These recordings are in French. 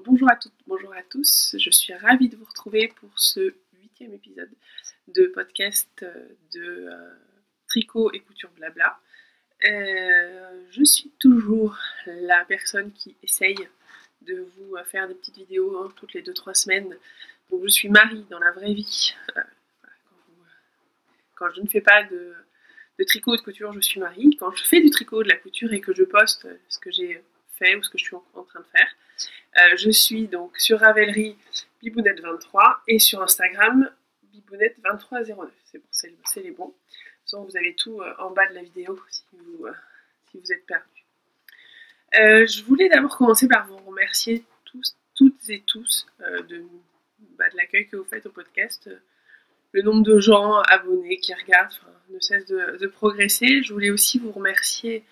Bonjour à toutes, bonjour à tous, je suis ravie de vous retrouver pour ce 8e épisode de podcast de tricot et couture blabla. Je suis toujours la personne qui essaye de vous faire des petites vidéos toutes les 2-3 semaines. Donc je suis Marie dans la vraie vie. Quand je ne fais pas de tricot ou de couture, je suis Marie. Quand je fais du tricot, de la couture et que je poste ce que j'ai fait ou ce que je suis en train de faire, je suis donc sur Ravelry Bibounette23 et sur Instagram Bibounette2309. C'est bon, c'est les bons. De toute façon, vous avez tout en bas de la vidéo si vous êtes perdu. Je voulais d'abord commencer par vous remercier toutes et tous de l'accueil que vous faites au podcast. Le nombre de gens abonnés qui regardent ne cesse de progresser. Je voulais aussi vous remercier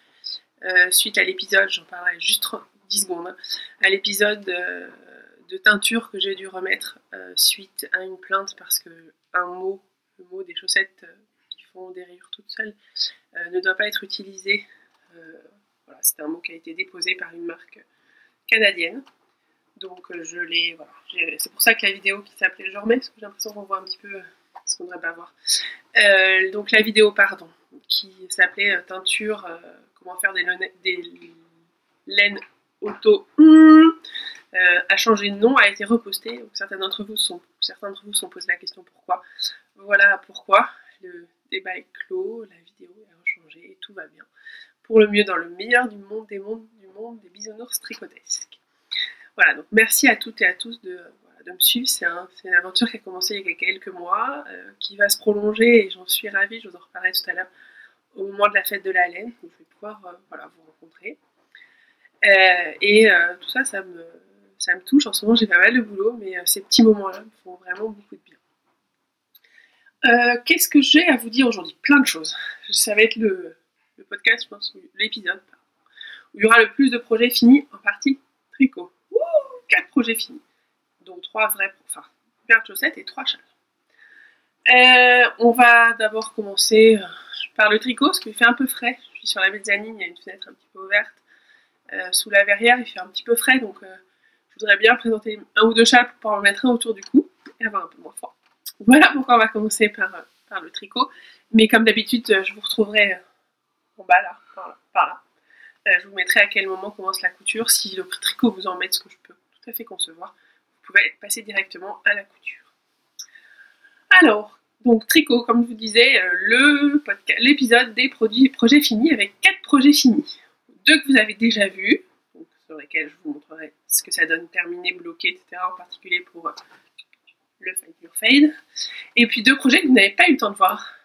suite à l'épisode, j'en parlerai juste 10 secondes, à l'épisode de teinture que j'ai dû remettre suite à une plainte parce que le mot des chaussettes qui font des rayures toutes seules ne doit pas être utilisé. Voilà, c'est un mot qui a été déposé par une marque canadienne. Donc je l'ai, voilà, c'est pour ça que la vidéo qui s'appelait Je remets, parce que j'ai l'impression qu'on voit un petit peu ce qu'on ne devrait pas voir. Donc la vidéo, qui s'appelait teinture, comment faire des laines auto, a changé de nom, a été repostée. Donc certains d'entre vous se sont posé la question pourquoi. Voilà pourquoi. Le débat est clos, la vidéo est rechangée et tout va bien. Pour le mieux dans le meilleur du monde des bisounours tricotesques. Voilà, donc merci à toutes et à tous de me suivre. C'est une aventure qui a commencé il y a quelques mois, qui va se prolonger et j'en suis ravie. Je vous en reparlerai tout à l'heure au moment de la fête de la laine, où je vais pouvoir vous rencontrer. Tout ça, ça me touche. En ce moment, j'ai pas mal de boulot, mais ces petits moments-là me font vraiment beaucoup de bien. Qu'est-ce que j'ai à vous dire aujourd'hui? Plein de choses. Ça va être le podcast, je pense, l'épisode, où il y aura le plus de projets finis en partie tricot. 4 projets finis, dont 3 vrais, paires de chaussettes et 3 châles. On va d'abord commencer par le tricot, parce qu'il fait un peu frais. Je suis sur la mezzanine, il y a une fenêtre un petit peu ouverte. Sous la verrière, il fait un petit peu frais, donc je voudrais bien présenter un ou deux châles pour pouvoir en mettre un autour du cou et avoir un peu moins fort. Voilà pourquoi on va commencer par le tricot. Mais comme d'habitude, je vous retrouverai en bas là, par là. Je vous mettrai à quel moment commence la couture. Si le tricot vous embête, ce que je peux tout à fait concevoir, vous pouvez passer directement à la couture. Alors, donc tricot, comme je vous disais, l'épisode des projets finis avec 4 projets finis. 2 que vous avez déjà vus, donc sur lesquels je vous montrerai ce que ça donne terminé, bloqué, etc. En particulier pour le Find Your Fade. Et puis 2 projets que vous n'avez pas eu le temps de voir.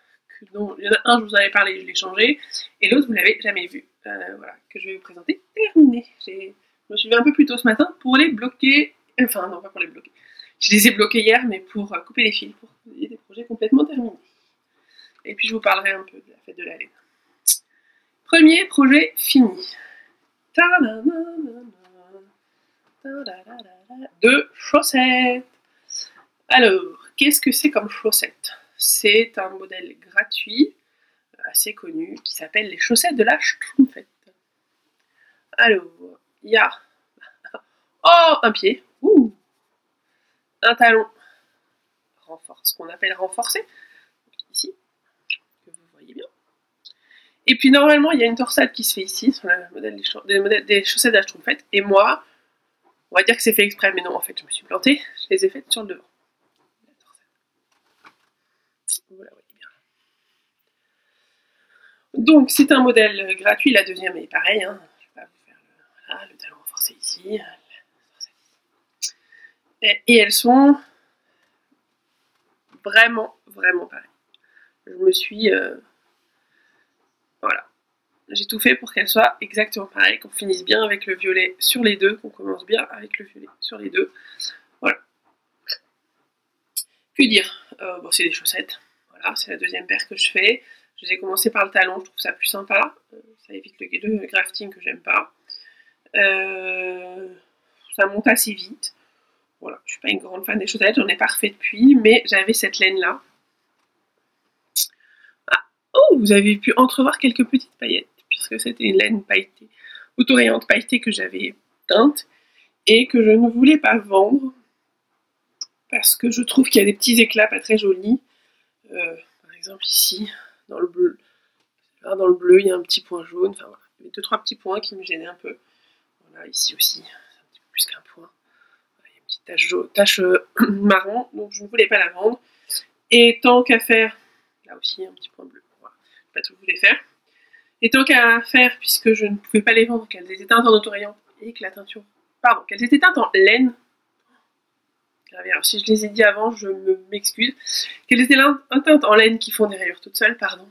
Il y en a un, je vous en avais parlé, je l'ai changé, et l'autre, vous ne l'avez jamais vu. Voilà, que je vais vous présenter. Terminé. Je me suis levée un peu plus tôt ce matin pour les bloquer. Enfin, non, pas pour les bloquer. Je les ai bloqués hier, mais pour couper les fils, pour qu'il y ait des projets complètement terminés. Et puis, je vous parlerai un peu de la fête de la laine. Premier projet fini. De chaussettes. Alors, qu'est-ce que c'est comme chaussettes? C'est un modèle gratuit, assez connu, qui s'appelle les chaussettes de la Schtroumpfette. Alors, il y a un pied, un talon, ce qu'on appelle renforcé, ici, que vous voyez bien. Et puis normalement, il y a une torsade qui se fait ici, sur le modèle des chaussettes de la Schtroumpfette, et moi, on va dire que c'est fait exprès, mais non, en fait, je me suis plantée, je les ai faites sur le devant. Vous la voyez bien. Donc, c'est un modèle gratuit, la deuxième est pareil, hein. Je vais pas vous faire le talon renforcé ici, et elles sont vraiment, vraiment pareilles. Je me suis... voilà. J'ai tout fait pour qu'elles soient exactement pareilles, qu'on finisse bien avec le violet sur les deux, qu'on commence bien avec le violet sur les deux. Voilà. Que dire? Bon, c'est des chaussettes. Voilà, c'est la deuxième paire que je fais. Je les ai commencé par le talon, je trouve ça plus sympa. Ça évite le grafting que j'aime pas. Ça monte assez vite. Voilà, je suis pas une grande fan des chaussettes, j'en ai pas refait depuis, mais j'avais cette laine-là. Vous avez pu entrevoir quelques petites paillettes, puisque c'était une laine pailletée, autorayante pailletée que j'avais teinte. et que je ne voulais pas vendre parce que je trouve qu'il y a des petits éclats pas très jolis. Par exemple ici, dans le bleu. Là, dans le bleu, il y a un petit point jaune. Enfin voilà, il y avait 2-3 petits points qui me gênaient un peu. Voilà, ici aussi, c'est un petit peu plus qu'un point. Il y a une petite tache marron, donc je ne voulais pas la vendre. Et tant qu'à faire, là aussi un petit point bleu. Voilà, je pas tout voulais faire. Et tant qu'à faire, puisque je ne pouvais pas les vendre, qu'elles étaient teintes en autorisant et que la teinture, pardon, qu'elles étaient teintes en laine. Alors si je les ai dit avant, je m'excuse. Qu'elles étaient teintes en laine qui font des rayures toutes seules, pardon.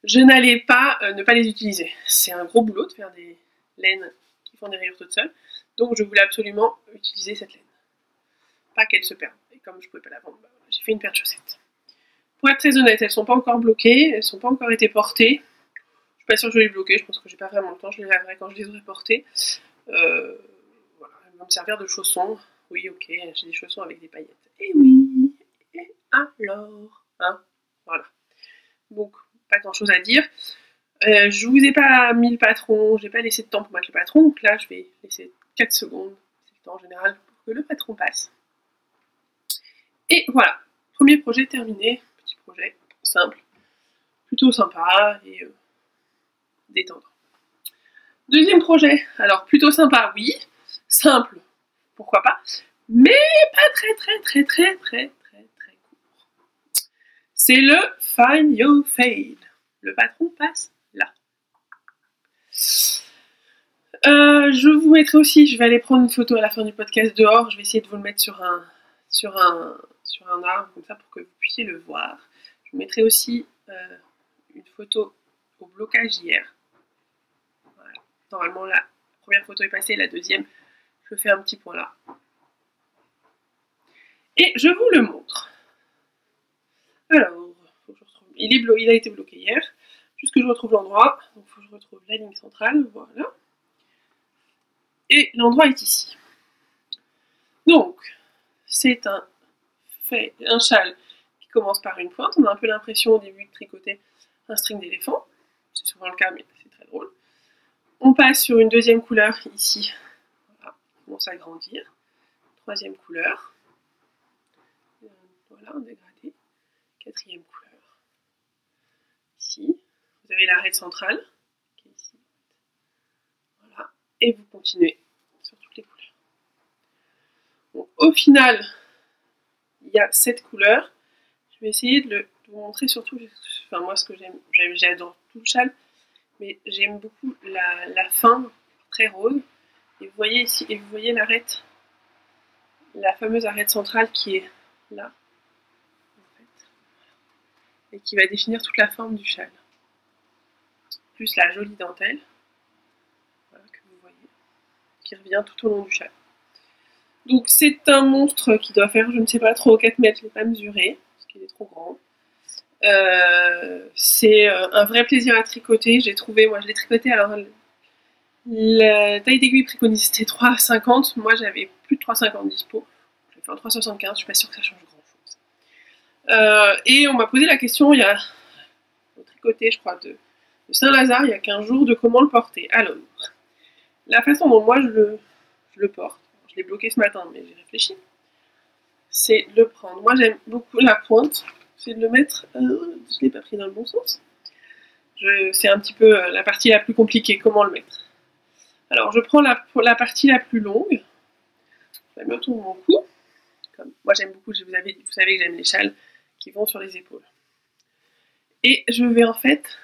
Je n'allais pas ne pas les utiliser. C'est un gros boulot de faire des laines qui font des rayures toutes seules. Donc je voulais absolument utiliser cette laine. Pas qu'elle se perde. Et comme je ne pouvais pas la vendre, j'ai fait une paire de chaussettes. Pour être très honnête, elles ne sont pas encore bloquées, elles ne sont pas encore été portées. Je suis pas sûre que je vais les bloquer, je pense que j'ai pas vraiment le temps, je les laverai quand je les aurai portées. Voilà, elles vont me servir de chaussons. Oui, ok, j'ai des chaussons avec des paillettes. Et oui, et alors, hein, voilà. Donc, pas grand chose à dire. Je vous ai pas mis le patron, j'ai pas laissé de temps pour mettre le patron, donc là je vais laisser 4 secondes, c'est le temps en général pour que le patron passe. Et voilà, premier projet terminé, petit projet simple, plutôt sympa et détendant. Deuxième projet, alors plutôt sympa, oui, simple, pourquoi pas, mais pas très court. C'est le Find Your Fade. Le patron passe là. Je vous mettrai aussi, je vais aller prendre une photo à la fin du podcast dehors, je vais essayer de vous le mettre sur un arbre, comme ça pour que vous puissiez le voir. Je vous mettrai aussi une photo au blocage hier. Voilà. Normalement la première photo est passée, la deuxième, je fais un petit point là. Et je vous le montre. Alors, faut que je retrouve. Il a été bloqué hier. Juste que je retrouve l'endroit. Donc il faut que je retrouve la ligne centrale. Voilà. Et l'endroit est ici. Donc, c'est un châle qui commence par une pointe. On a un peu l'impression au début de tricoter un string d'éléphant. C'est souvent le cas, mais c'est très drôle. On passe sur une deuxième couleur ici. Voilà, on commence à grandir. Troisième couleur. Voilà, un dégradé. Quatrième couleur. Ici. Vous avez l'arête centrale. Qui est ici. Voilà. Et vous continuez sur toutes les couleurs. Donc, au final, il y a 7 couleurs. Je vais essayer de vous montrer surtout, enfin moi ce que j'adore tout le châle, mais j'aime beaucoup la fin très rose. Et vous voyez ici, et vous voyez l'arête, la fameuse arête centrale qui est là, en fait, et qui va définir toute la forme du châle. Plus la jolie dentelle, voilà, que vous voyez, qui revient tout au long du châle. Donc c'est un monstre qui doit faire, je ne sais pas trop, 4 mètres, je ne l'ai pas mesuré, parce qu'il est trop grand. C'est un vrai plaisir à tricoter. J'ai trouvé, moi je l'ai tricoté, alors la taille d'aiguille préconisée c'était 3,50. Moi j'avais plus de 3,50 dispo. J'ai fait un 3,75, je suis pas sûre que ça change grand chose. Et on m'a posé la question, il y a tricoté, je crois, de Saint-Lazare il y a 15 jours, de comment le porter. Alors, la façon dont moi je le porte, je l'ai bloqué ce matin, mais j'ai réfléchi, c'est de le prendre. Moi j'aime beaucoup la pointe, c'est de le mettre. Je ne l'ai pas pris dans le bon sens. C'est un petit peu la partie la plus compliquée, comment le mettre. Alors je prends la partie la plus longue, je la mets autour de mon cou. Comme, moi j'aime beaucoup, vous savez que j'aime les châles qui vont sur les épaules. Et je vais en fait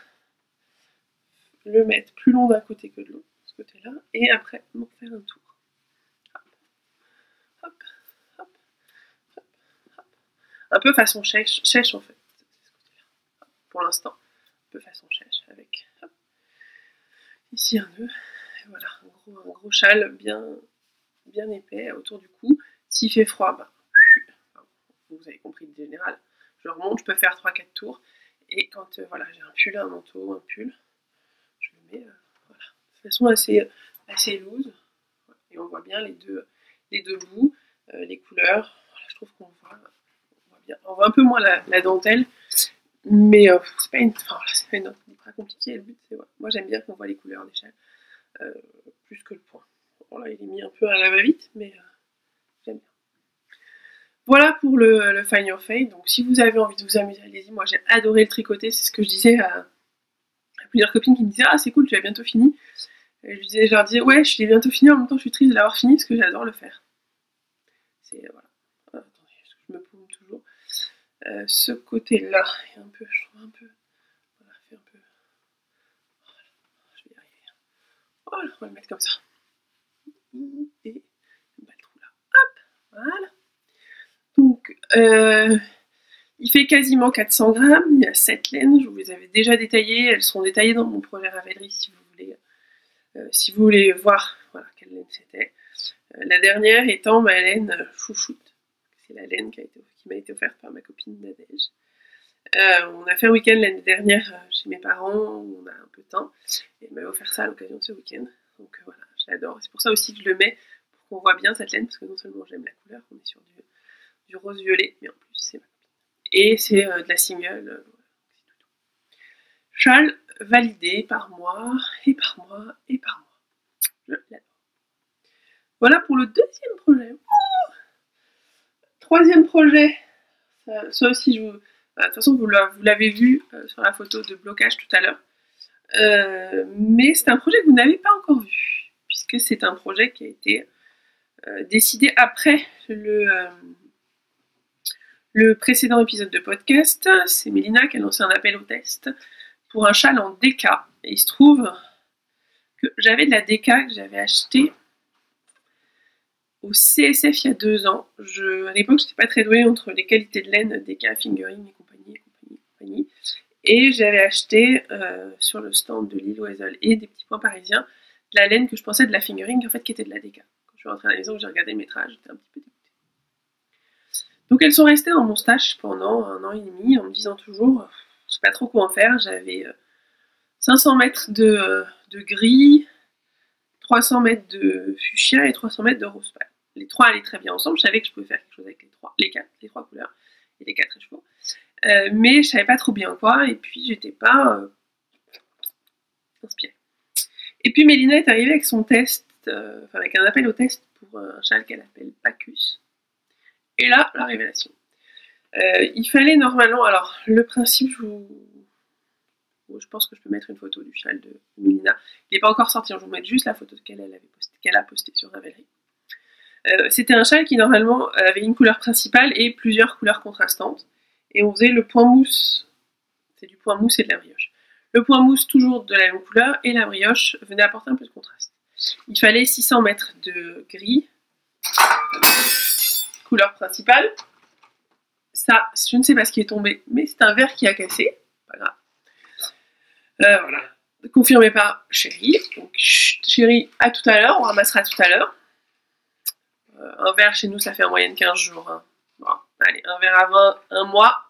le mettre plus long d'un côté que de l'autre, de ce côté-là, et après m'en faire un tour. Hop, hop, hop, hop, hop. Un peu façon chèche en fait, pour l'instant. Un peu façon chèche avec hop, ici un nœud, et voilà, un gros châle bien épais autour du cou. S'il fait froid, vous avez compris le général, je remonte, je peux faire 3-4 tours, et quand voilà, j'ai un pull, un manteau, un pull, je le mets voilà, de façon assez loose, et on voit bien les deux bouts, les couleurs. Voilà, je trouve qu'on voit bien, on voit un peu moins la dentelle, mais c'est pas une note hyper compliquée. Le but c'est moi j'aime bien qu'on voit les couleurs des châles plus que le point. Bon, là, il est mis un peu à la va-vite, mais j'aime bien. Voilà pour le Find Your Fade. Donc, si vous avez envie de vous amuser, allez-y. Moi, j'ai adoré le tricoter. C'est ce que je disais à plusieurs copines qui me disaient « Ah, c'est cool, tu as bientôt fini ». Je leur disais « Ouais, je l'ai bientôt fini. En même temps, je suis triste de l'avoir fini parce que j'adore le faire. » C'est, voilà. Attendez, je me paume toujours. Ce côté-là, je trouve un peu... Voilà, fait un peu... Voilà, je vais y arriver. Voilà, on va le mettre comme ça. Et on va le trou là. Hop, voilà. Donc, il fait quasiment 400 grammes, il y a 7 laines, je vous les avais déjà détaillées, elles seront détaillées dans mon projet Ravelry si vous voulez voir voilà, quelle laine c'était. La dernière étant ma laine chouchoute, c'est la laine qui m'a été offerte par ma copine Nadège. On a fait un week-end l'année dernière chez mes parents, où on a un peu de temps, et elle m'avait offert ça à l'occasion de ce week-end. Donc voilà, je l'adore. C'est pour ça aussi que je le mets, pour qu'on voit bien cette laine, parce que non seulement j'aime la couleur, on est sur du rose-violet, mais en plus c'est ma copine. Et c'est de la single. Châle validé par moi, et par moi, et par moi. Je l'adore. Voilà pour le deuxième projet. Troisième projet. Ça aussi, de toute façon, vous l'avez vu sur la photo de blocage tout à l'heure. Mais c'est un projet que vous n'avez pas encore vu, puisque c'est un projet qui a été décidé après le précédent épisode de podcast. C'est Mélina qui a lancé un appel au test pour un châle en DK. Et il se trouve que j'avais de la DK que j'avais achetée au CSF il y a 2 ans. À l'époque, j'étais pas très douée entre les qualités de laine, DK, fingering et compagnie. Et j'avais acheté sur le stand de Lille Oisel et des petits points parisiens de la laine que je pensais de la fingering, en fait, qui était de la DK. Quand je suis rentrée à la maison, j'ai regardé le métrage, j'étais un petit peu dégoûtée. Donc elles sont restées dans mon stash pendant 1 an et demi, en me disant toujours, je sais pas trop quoi en faire. J'avais 500 mètres de gris, 300 mètres de fuchsia et 300 mètres de rose pâle. Les 3 allaient très bien ensemble, je savais que je pouvais faire quelque chose avec les 3 couleurs et les 4 écheveaux. Mais je savais pas trop bien quoi, et puis j'étais pas inspirée. Et puis Mélina est arrivée avec son test, avec un appel au test pour un châle qu'elle appelle Pacus. Et là, la révélation. Il fallait normalement, alors le principe, je pense que je peux mettre une photo du châle de Mélina. Il n'est pas encore sorti, je vais vous mettre juste la photo qu'elle a postée sur Ravelry. C'était un châle qui normalement avait une couleur principale et plusieurs couleurs contrastantes. Et on faisait le point mousse, c'est du point mousse et de la brioche. Le point mousse toujours de la même couleur et la brioche venait apporter un peu de contraste. Il fallait 600 mètres de gris, couleur principale. Ça, je ne sais pas ce qui est tombé, mais c'est un verre qui a cassé, pas grave. Voilà, confirmé par Chérie. Donc Chérie, à tout à l'heure, on ramassera tout à l'heure. Un verre chez nous, ça fait en moyenne 15 jours. Hein. Bon, allez, un verre à 20, 1 mois.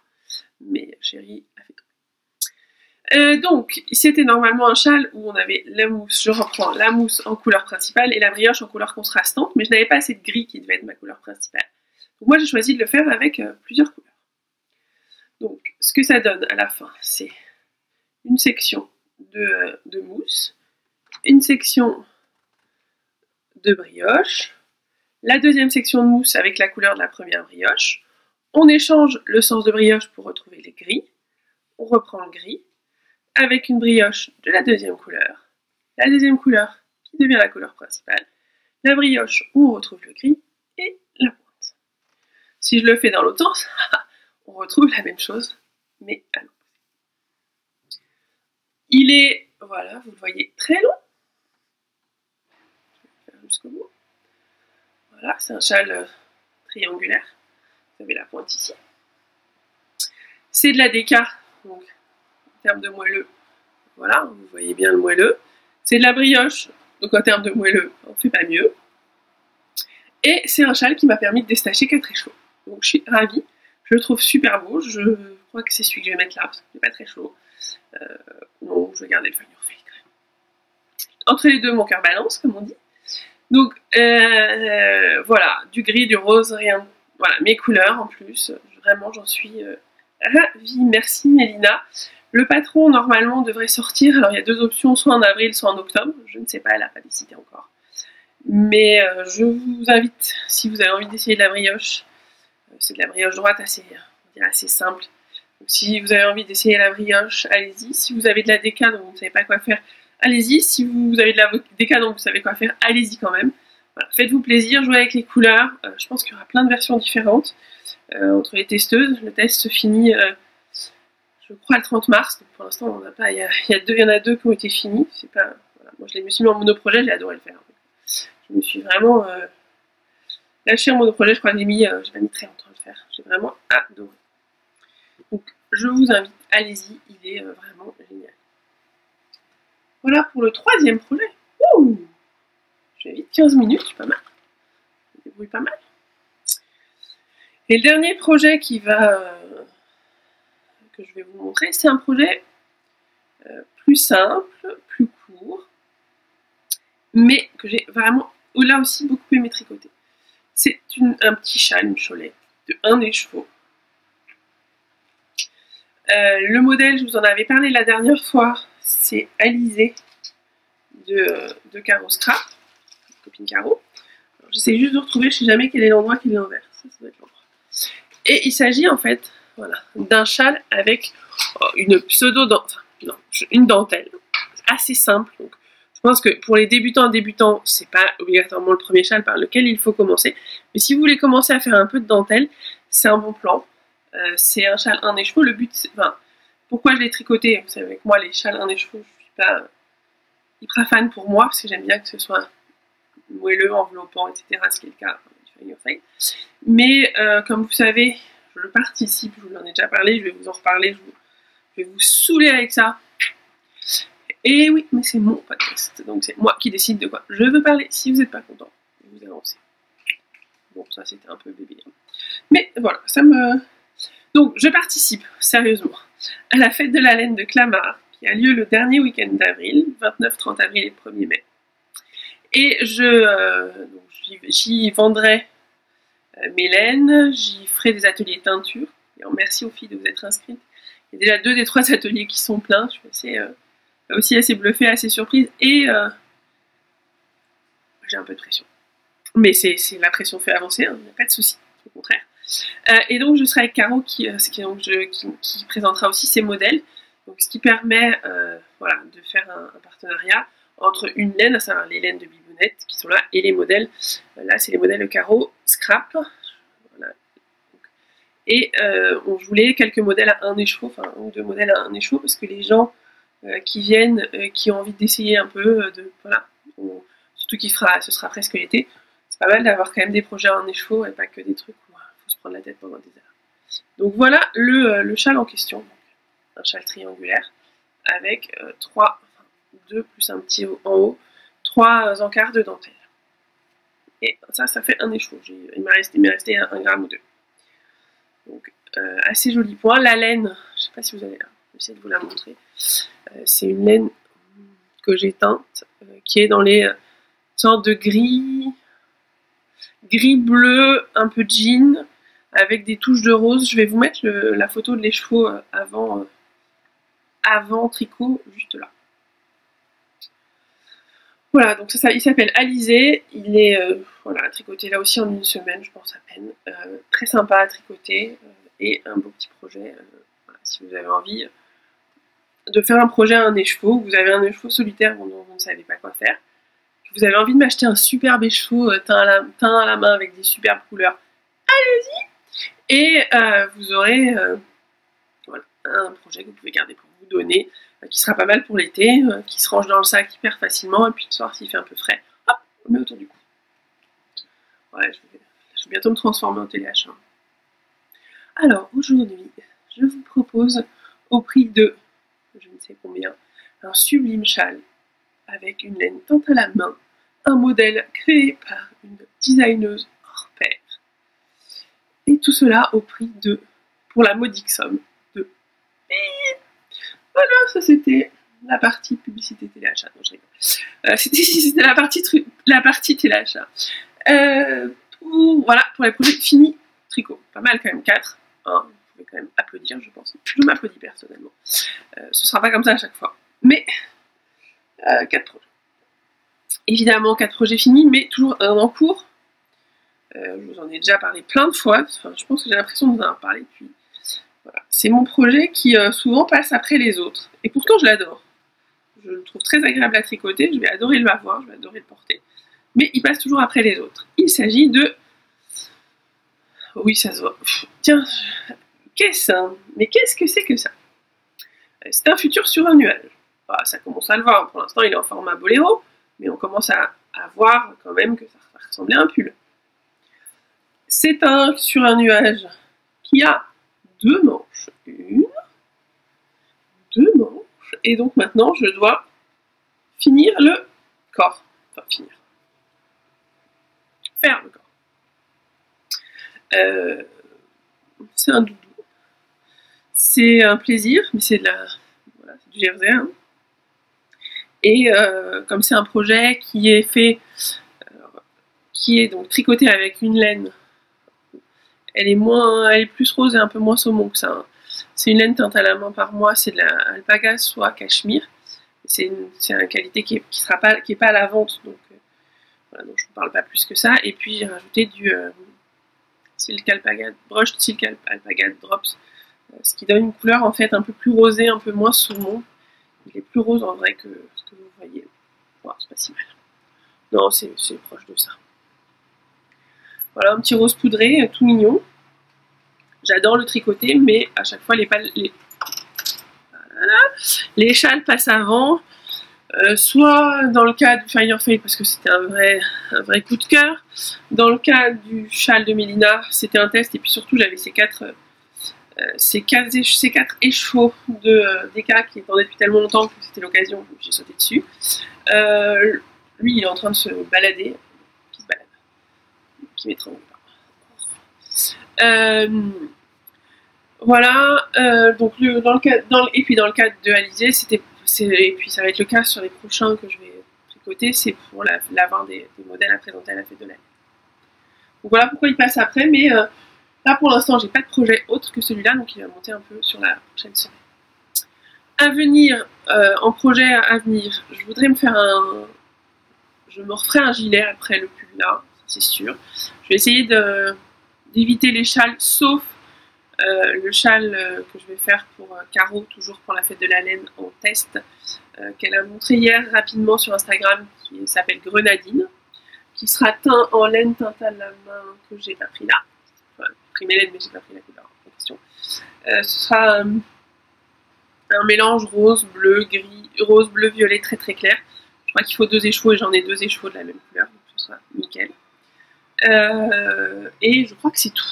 Mais Chérie a fait tout. Donc, c'était normalement un châle où on avait la mousse, je reprends la mousse en couleur principale et la brioche en couleur contrastante, mais je n'avais pas assez de gris qui devait être ma couleur principale. Donc moi, j'ai choisi de le faire avec plusieurs couleurs. Donc, ce que ça donne à la fin, c'est une section de mousse, une section de brioche, la deuxième section de mousse avec la couleur de la première brioche. On échange le sens de brioche pour retrouver les gris. On reprend le gris avec une brioche de la deuxième couleur. La deuxième couleur qui devient la couleur principale. La brioche où on retrouve le gris et la pointe. Si je le fais dans l'autre sens, on retrouve la même chose, mais à l'opposé. Il est, voilà, vous le voyez, très long. Je vais faire jusqu'au bout. Voilà, c'est un châle triangulaire. Vous avez la pointe ici. C'est de la DK, donc en termes de moelleux, voilà, vous voyez bien le moelleux. C'est de la brioche, donc en termes de moelleux, on ne fait pas mieux. Et c'est un châle qui m'a permis de déstacher 4 écheveaux. Donc je suis ravie, je le trouve super beau, je crois que c'est celui que je vais mettre là, parce qu'il n'est pas très chaud. Non, je vais garder le Find Your Fade quand même. Entre les deux, mon cœur balance, comme on dit. Donc voilà, du gris, du rose, rien. Voilà, mes couleurs en plus, vraiment j'en suis ravie. Merci Mélina. Le patron normalement devrait sortir, alors il y a 2 options, soit en avril, soit en octobre, je ne sais pas, elle n'a pas décidé encore. Mais je vous invite, si vous avez envie d'essayer de la brioche, c'est de la brioche droite assez simple. Donc, si vous avez envie d'essayer la brioche, allez-y. Si vous avez de la déca dont vous ne savez pas quoi faire, allez-y. Si vous avez de la déca dont vous savez quoi faire, allez-y quand même. Voilà. Faites-vous plaisir, jouez avec les couleurs. Je pense qu'il y aura plein de versions différentes entre les testeuses. Le test se finit, je crois, le 30 mars. Donc, pour l'instant, on n'a pas. Il y en a deux qui ont été finis. C'est pas. Voilà. Moi, je me suis mis en monoprojet, j'ai adoré le faire. Je me suis vraiment lâchée en monoprojet. Je crois que j'ai pas mis très longtemps à le faire. J'ai vraiment adoré. Donc, je vous invite, allez-y, il est vraiment génial. Voilà pour le troisième projet. Ouh, j'ai vite 15 minutes, pas mal. Je me débrouille pas mal. Et le dernier projet que je vais vous montrer, c'est un projet plus simple, plus court, mais que j'ai vraiment, là aussi, beaucoup aimé tricoter. C'est un petit châle, une cholette de 1 écheveau. Le modèle, je vous en avais parlé la dernière fois, c'est Alizé de Caro Scrap, copine Caro. J'essaie juste de retrouver, je ne sais jamais quel est l'endroit qui est l'envers. Ça doit être l'endroit. Et il s'agit en fait, voilà, d'un châle avec une une dentelle assez simple. Donc, je pense que pour les débutants, c'est pas obligatoirement le premier châle par lequel il faut commencer. Mais si vous voulez commencer à faire un peu de dentelle, c'est un bon plan. C'est un châle 1 écheveau. Le but, pourquoi je l'ai tricoté? Vous savez, avec moi, les châles 1 écheveau, je suis pas hyper fan pour moi, parce que j'aime bien que ce soit moelleux, enveloppant, etc. Ce qui est le cas. Mais comme vous savez, je participe, je vous en ai déjà parlé, je vais vous en reparler, je vais vous saouler avec ça. Et oui, mais c'est mon podcast, donc c'est moi qui décide de quoi je veux parler. Si vous n'êtes pas content, vous avancez. Bon, ça c'était un peu bébé. Mais voilà, Donc, je participe, sérieusement, à la fête de la laine de Clamart, qui a lieu le dernier week-end d'avril, 29-30 avril et 1er mai. Et j'y vendrai mes laines, j'y ferai des ateliers teinture. Et merci aux filles de vous être inscrites. Il y a déjà 2 des 3 ateliers qui sont pleins. Je suis aussi assez bluffée, assez surprise. Et j'ai un peu de pression. Mais c'est la pression fait avancer, il n'y a pas de souci, au contraire. Et donc je serai avec Caro qui présentera aussi ses modèles. Donc, ce qui permet voilà, de faire un partenariat entre une laine, à savoir les laines de Bibounette qui sont là, et les modèles. Là, c'est les modèles de Caro Scrap. Voilà. Et on voulait quelques modèles à 1 écheveau, enfin 1 ou 2 modèles à 1 écheveau, parce que les gens qui viennent, qui ont envie d'essayer un peu, voilà, surtout ce sera presque l'été, c'est pas mal d'avoir quand même des projets à 1 écheveau et pas que des trucs où il faut se prendre la tête pendant des heures. Donc voilà le châle en question. Un châle triangulaire avec 2 plus un petit en haut, 3 encarts de dentelle. Et ça fait 1 écheveau. Il m'est resté 1 gramme ou 2. Donc, assez joli point. La laine, je ne sais pas si vous allez là, je vais essayer de vous la montrer. C'est une laine que j'ai teinte, qui est dans les sortes de gris bleu, un peu jean, avec des touches de rose. Je vais vous mettre la photo de l'écheveau avant tricot, juste là. Voilà, donc il s'appelle Alizé, il est voilà, tricoté là aussi en 1 semaine, je pense à peine. Très sympa à tricoter et un beau petit projet. Voilà, si vous avez envie de faire un projet à 1 écheveau, vous avez 1 écheveau solitaire dont vous ne savez pas quoi faire, vous avez envie de m'acheter un superbe écheveau teint à la main avec des superbes couleurs, allez-y! Et vous aurez voilà, un projet que vous pouvez garder pour vous donner, qui sera pas mal pour l'été, qui se range dans le sac hyper facilement, et puis le soir, s'il fait un peu frais, hop, on met autour du cou. Ouais, je vais bientôt me transformer en téléachat. Alors, aujourd'hui, je vous propose, au prix de, je ne sais combien, un sublime châle, avec une laine teinte à la main, un modèle créé par une designeuse hors pair. Et tout cela au prix de, pour la modique somme, de... Voilà, ça c'était la partie publicité téléachat. Non, je rigole. C'était la partie téléachat. Voilà, pour les projets finis, tricot. Pas mal quand même, 4. Hein, vous pouvez quand même applaudir, je pense. Je m'applaudis personnellement. Ce sera pas comme ça à chaque fois. Mais 4 projets. évidemment 4 projets finis, mais toujours un en cours. Je vous en ai déjà parlé plein de fois, enfin, je pense que j'ai l'impression de vous en avoir parlé depuis. Voilà. C'est mon projet qui souvent passe après les autres, et pourtant je l'adore. Je le trouve très agréable à tricoter, je vais adorer l'avoir, je vais adorer le porter, mais il passe toujours après les autres. Il s'agit de... Oui, ça se voit. Tiens, qu'est-ce hein? Mais qu'est-ce que c'est que ça? C'est un futur sur un nuage. Bah, ça commence à le voir, pour l'instant il est en format boléro, mais on commence à voir quand même que ça ressemblait à un pull. C'est un sur un nuage qui a 2 manches. 1, 2 manches. Et donc maintenant, je dois finir le corps. Enfin, finir. Faire le corps. C'est un doudou. C'est un plaisir, mais c'est de la... Voilà, c'est du jersey. Hein. Et comme c'est un projet qui est fait... qui est donc tricoté avec une laine... Elle est plus rose et un peu moins saumon que ça. Hein. C'est une laine teinte à la main par mois, c'est de la alpaga soie cachemire. C'est une qualité qui est pas à la vente, donc voilà, donc je vous parle pas plus que ça. Et puis j'ai rajouté du silk alpaga, brushed silk alpaga drops, ce qui donne une couleur en fait un peu plus rosée, un peu moins saumon. Il est plus rose en vrai que ce que vous voyez. Wow, c'est pas si mal. Non, c'est proche de ça. Voilà, un petit rose poudré, tout mignon. J'adore le tricoter, mais à chaque fois les châles passent avant. Soit dans le cas du Firefade, parce que c'était un vrai coup de cœur. Dans le cas du châle de Mélina, c'était un test, et puis surtout j'avais ces quatre échevaux de Deka qui attendaient depuis tellement longtemps que c'était l'occasion, j'ai sauté dessus. Lui, il est en train de se balader, qui se balade, qui m'étrangle pas. Voilà, donc dans le cas de Alizé, et puis ça va être le cas sur les prochains que je vais tricoter, c'est pour l'avoir des modèles à présenter à la fête de l'année. Donc voilà pourquoi il passe après, mais là pour l'instant j'ai pas de projet autre que celui-là, donc il va monter un peu sur la prochaine semaine. À venir, en projet à venir, je voudrais me faire je me referai un gilet après le pull là, c'est sûr. Je vais essayer d'éviter les châles, sauf le châle que je vais faire pour Caro, toujours pour la fête de la laine en test, qu'elle a montré hier rapidement sur Instagram, qui s'appelle Grenadine, qui sera teint en laine teinte à la main, que j'ai pas pris là. Enfin, j'ai pris mes laines, mais j'ai pas pris la couleur en question. Ce sera un mélange rose, bleu, gris, rose, bleu, violet très très clair. Je crois qu'il faut 2 échevaux et j'en ai 2 échevaux de la même couleur, donc ce sera nickel. Et je crois que c'est tout.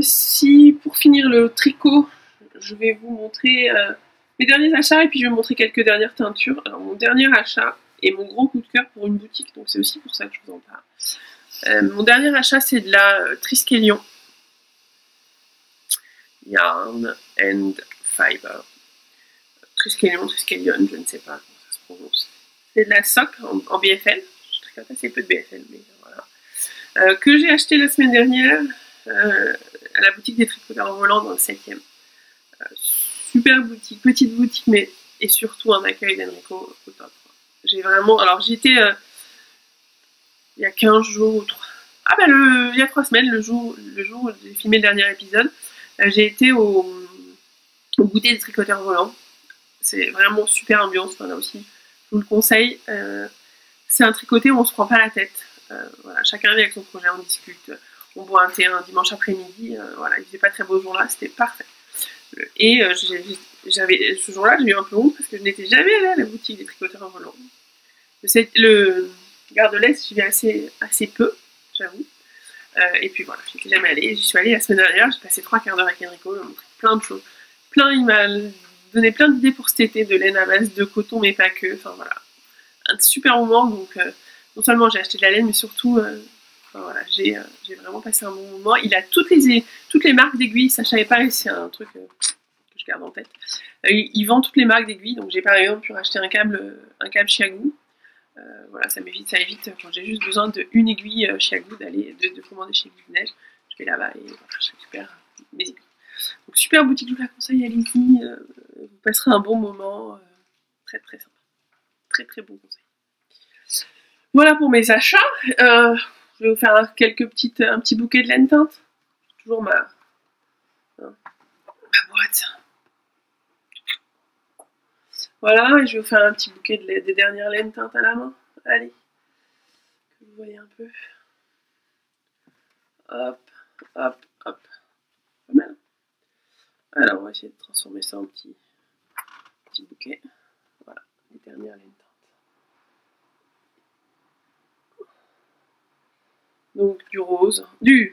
Si pour finir le tricot, je vais vous montrer mes derniers achats et puis je vais vous montrer quelques dernières teintures. Alors mon dernier achat est mon gros coup de cœur pour une boutique, donc c'est aussi pour ça que je vous en parle. Mon dernier achat, c'est de la Triskelion Yarn and Fiber. Triskelion, je ne sais pas comment ça se prononce. C'est de la sock en BFL. Je tricote assez peu de BFL, mais voilà. Que j'ai acheté la semaine dernière à la boutique des tricoteurs en volant dans le 7e. Super boutique, petite boutique, mais et surtout un accueil d'Enrico au top. J'ai vraiment... Alors j'étais il y a 15 jours ou 3... Ah ben il y a 3 semaines, le jour où j'ai filmé le dernier épisode, j'ai été au goûter des tricoteurs volants. C'est vraiment super ambiance, enfin, là aussi, je vous le conseille. C'est un tricoté où on se prend pas la tête. Voilà, chacun vient avec son projet, on discute, on boit un thé un dimanche après-midi. Voilà, il faisait pas très beau ce jour-là, c'était parfait. Et ce jour-là, j'ai eu un peu honte parce que je n'étais jamais allée à la boutique des tricoteurs en volant. Le Gare de l'Est, j'y vais assez peu, j'avoue. Et puis voilà, je n'étais jamais allée. J'y suis allée la semaine dernière, j'ai passé 3 quarts d'heure avec Enrico, il m'a montré plein de choses. Il m'a donné plein d'idées pour cet été, de laine à base de coton, mais pas que. Enfin voilà, un super moment. Donc non seulement j'ai acheté de la laine, mais surtout, enfin, voilà, j'ai vraiment passé un bon moment. Il a toutes les marques d'aiguilles, ça je savais pas, et c'est un truc que je garde en tête. Il vend toutes les marques d'aiguilles, donc j'ai par exemple pu racheter un câble Chiagou. Voilà, ça évite quand j'ai juste besoin d'une aiguille Chiagou de commander chez Neige. Je vais là-bas et voilà, je récupère mes aiguilles. Donc super boutique, je vous la conseille, allez-y, vous passerez un bon moment, très très sympa. très très bon conseil. Voilà pour mes achats. Je vais vous faire un petit bouquet de laine teinte. Toujours ma boîte. Voilà, et je vais vous faire un petit bouquet des dernières laines teintes à la main. Allez, que vous voyez un peu. Hop, hop, hop. Pas mal. Alors, on va essayer de transformer ça en petit bouquet. Voilà, les dernières laines teintes. Donc, du rose, je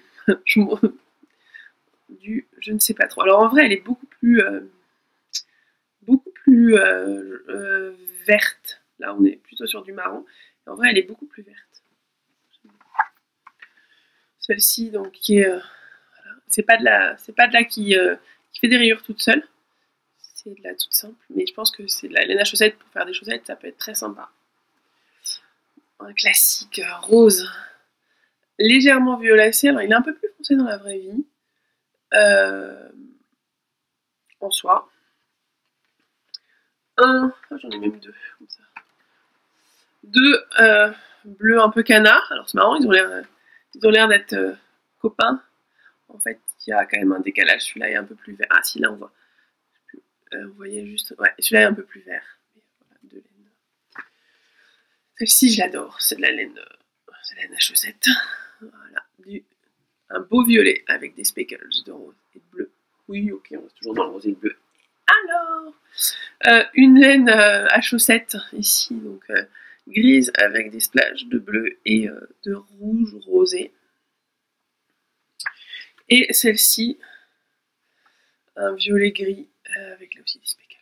ne sais pas trop. Alors, en vrai, elle est beaucoup plus verte. Là, on est plutôt sur du marron. Et en vrai, elle est beaucoup plus verte. Celle-ci, donc, qui est... voilà. C'est pas de la qui fait des rayures toute seule. C'est de la toute simple. Mais je pense que c'est de la laine à chaussettes. Pour faire des chaussettes, ça peut être très sympa. Un classique rose. Légèrement violacé. Alors, il est un peu plus foncé dans la vraie vie. En soi. J'en ai même deux, comme ça. Deux bleus un peu canard. Alors c'est marrant, ils ont l'air d'être copains. En fait, il y a quand même un décalage. Celui-là est un peu plus vert. Ah si, là on voit. Vous voyez juste. Ouais, celui-là est un peu plus vert. Voilà, de laine. Celle-ci, je l'adore. C'est de la laine à chaussettes. Voilà. Un beau violet avec des speckles de rose et de bleu. Oui, ok, on reste toujours dans le rose et le bleu. Alors, une laine à chaussettes ici, donc grise avec des splashes de bleu et de rouge rosé. Et celle-ci, un violet gris avec là aussi des speckles.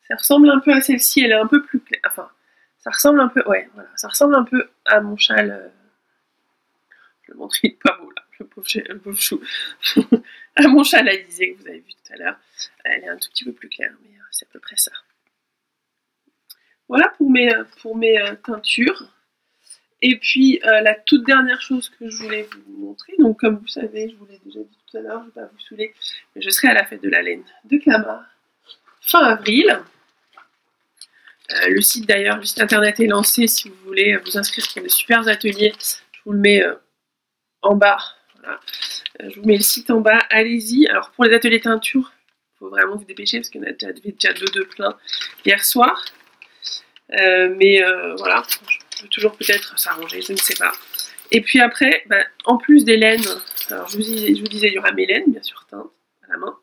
Ça ressemble un peu à celle-ci, elle est un peu plus claire. Enfin, ça ressemble un peu, ouais, voilà, ça ressemble un peu à mon châle. Je le montre, il est pas beau là, le pauvre chou. À mon châle Alizé que vous avez vu tout à l'heure. Elle est un tout petit peu plus claire, mais c'est à peu près ça. Voilà pour mes teintures. Et puis la toute dernière chose que je voulais vous montrer, donc comme vous savez, je vous l'ai déjà dit tout à l'heure, je ne vais pas vous saouler, mais je serai à la fête de la laine de Clamart fin avril. Le site d'ailleurs, le site internet est lancé si vous voulez vous inscrire pour des super ateliers. Je vous le mets en bas. Voilà. Je vous mets le site en bas, allez-y. Alors pour les ateliers teinture, il faut vraiment vous dépêcher parce qu'il y en a déjà deux plein hier soir. Mais voilà, je peux toujours peut-être s'arranger, je ne sais pas. Et puis après, en plus des laines, alors je vous disais, il y aura mes laines, bien sûr, teintes à la main,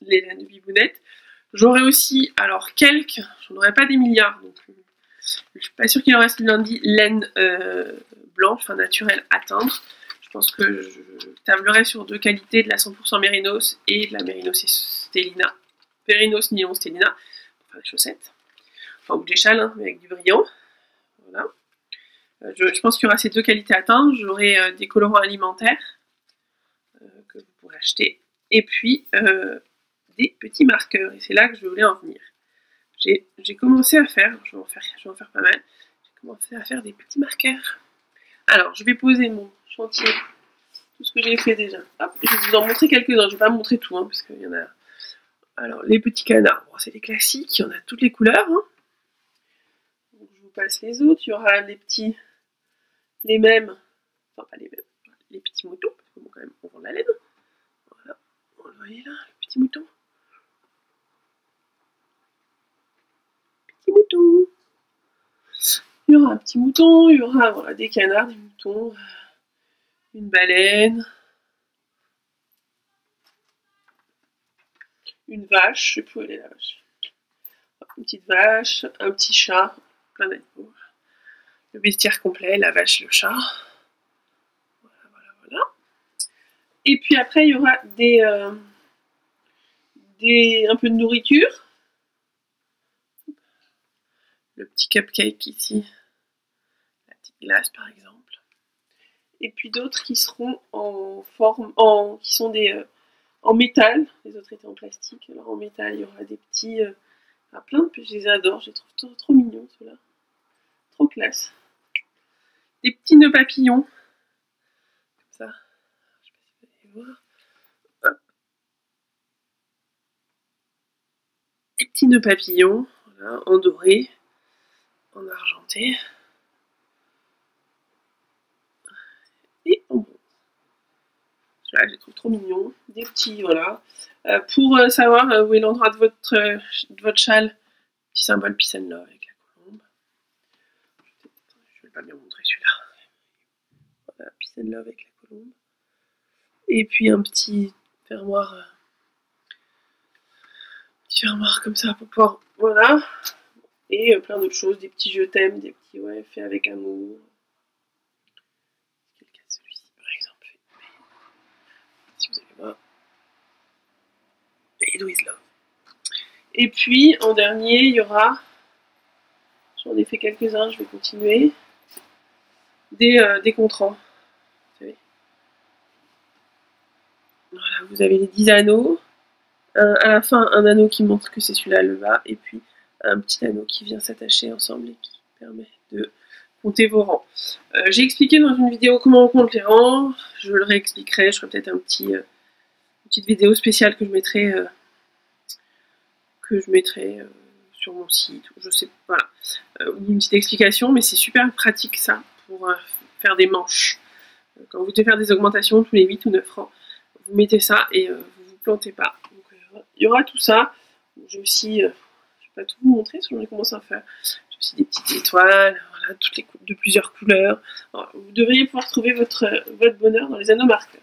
les laines de Bibounette. J'aurai aussi, alors quelques, j'en aurai pas des milliards, donc je suis pas sûre qu'il en reste lundi, laine blanche, enfin naturelle à teindre. Je pense que je tablerai sur deux qualités, de la 100% Mérinos et de la Mérinos et Stellina. Mérinos, nylon, Stellina, pour faire des chaussettes. Enfin, ou des châles, hein, mais avec du brillant. Voilà. Je pense qu'il y aura ces deux qualités à teindre. J'aurai des colorants alimentaires que vous pourrez acheter. Et puis, des petits marqueurs. Et c'est là que je voulais en venir. J'ai commencé à faire, je vais en faire pas mal, j'ai commencé à faire des petits marqueurs. Alors, je vais poser mon chantier, tout ce que j'ai fait déjà. Hop, je vais vous en montrer quelques-uns, je ne vais pas vous montrer tout, hein, parce qu'il y en a... Alors, les petits canards, bon, c'est les classiques, il y en a toutes les couleurs. Hein. Donc, je vous passe les autres, il y aura les mêmes, enfin pas les mêmes, les petits moutons, parce que bon, quand même, on vend de la laine. Voilà, vous le voyez là, le petit mouton. Petit mouton. Il y aura un petit mouton, il y aura voilà, des canards, des moutons, une baleine, une vache, je sais plus où elle est la vache. Une petite vache, un petit chat, plein d'animaux. Le bestiaire complet, la vache, le chat. Voilà. Et puis après, il y aura un peu de nourriture. Le petit cupcake ici, la petite glace par exemple. Et puis d'autres qui seront qui sont en métal. Les autres étaient en plastique. Alors en métal, il y aura des petits, plein de, je les adore, je les trouve trop mignons ceux-là. Trop classe. Des petits nœuds papillons. Comme ça. Je sais pas si vous allez voir. Hop. Des petits nœuds papillons, voilà, en doré. en argenté et en bronze. Là, je les trouve trop mignons, des petits, voilà. Pour savoir où est l'endroit de votre châle, petit symbole Peace and Love avec la colombe. Je vais pas bien montrer celui-là. Voilà, Peace and Love avec la colombe. Et puis un petit fermoir comme ça pour pouvoir, voilà. Et plein d'autres choses, des petits je t'aime, des petits ouais, faits avec amour. C'est le cas de celui-ci par exemple. Si vous allez voir. Et with love. Et puis en dernier, il y aura, j'en ai fait quelques-uns, je vais continuer, des contrans. Vous savez. Voilà, vous avez les 10 anneaux. À la fin, un anneau qui montre que c'est celui-là le bas, et puis un petit anneau qui vient s'attacher ensemble et qui permet de compter vos rangs. J'ai expliqué dans une vidéo comment on compte les rangs, je le réexpliquerai, je ferai peut-être une petite vidéo spéciale que je mettrai sur mon site, je sais pas, voilà, une petite explication, mais c'est super pratique ça, pour faire des manches. Quand vous devez faire des augmentations tous les 8 ou 9 rangs, vous mettez ça et vous vous plantez pas. Donc, il y aura tout ça. J'ai aussi, je vais pas tout vous montrer, parce que j'en ai commencé à faire. J'ai aussi des petites étoiles, voilà, toutes les de plusieurs couleurs. Alors, vous devriez pouvoir trouver votre bonheur dans les anneaux marqueurs.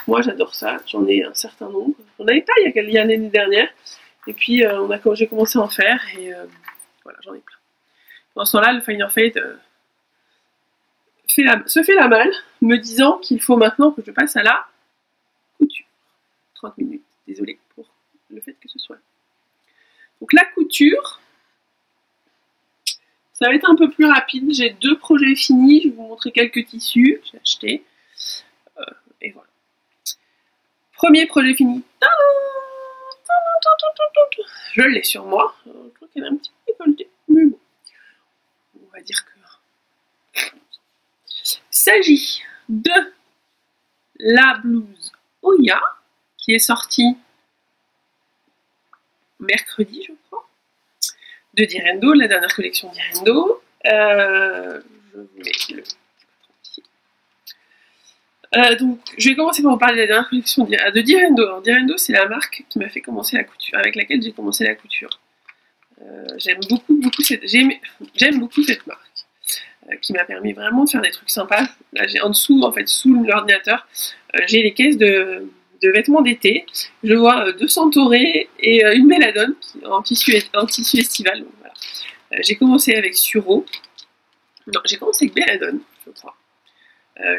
Moi, j'adore ça. J'en ai un certain nombre. J'en avais pas il y a l'année dernière. Et puis, j'ai commencé à en faire et voilà, j'en ai plein. Pendant ce temps-là, le Finer Fade se fait la malle, me disant qu'il faut maintenant que je passe à la couture. 30 minutes, désolée pour le fait que ce soit. Donc la couture, ça va être un peu plus rapide. J'ai 2 projets finis, je vais vous montrer quelques tissus que j'ai achetés. Et voilà. Premier projet fini. Je l'ai sur moi. Je crois qu'elle a un petit peu décolleté, mais bon. On va dire que... Il s'agit de la blouse Oya, qui est sortie mercredi, je crois, de Direndo, la dernière collection Direndo. Je vous mets le... donc, je vais commencer par vous parler de la dernière collection de Direndo. Alors, Direndo, c'est la marque qui m'a fait commencer la couture, avec laquelle j'ai commencé la couture. J'aime beaucoup cette marque, qui m'a permis vraiment de faire des trucs sympas. Là, j'ai en dessous, en fait, sous l'ordinateur, j'ai les caisses de vêtements d'été. Je vois 2 Centaurés et une Belladone en tissu estival. Donc, voilà. J'ai commencé avec Suro. Non, j'ai commencé avec Belladone, je crois.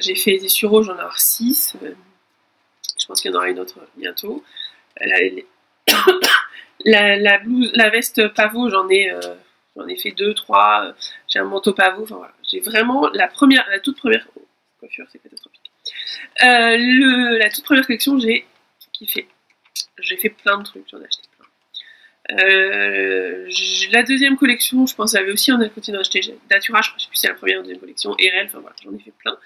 J'ai fait des Suro, j'en ai 6. Je pense qu'il y en aura une autre bientôt. La blouse, la veste pavot, j'en ai fait 2, 3. J'ai un manteau pavot. Enfin voilà, j'ai vraiment la toute première coiffure, c'est catastrophique. La toute première collection, j'ai kiffé. J'ai fait plein de trucs, j'en ai acheté plein. La deuxième collection, je pense, j'avais aussi en continué à acheter Datura, je sais plus si c'est la première ou la deuxième collection, RL, enfin voilà, j'en ai fait plein.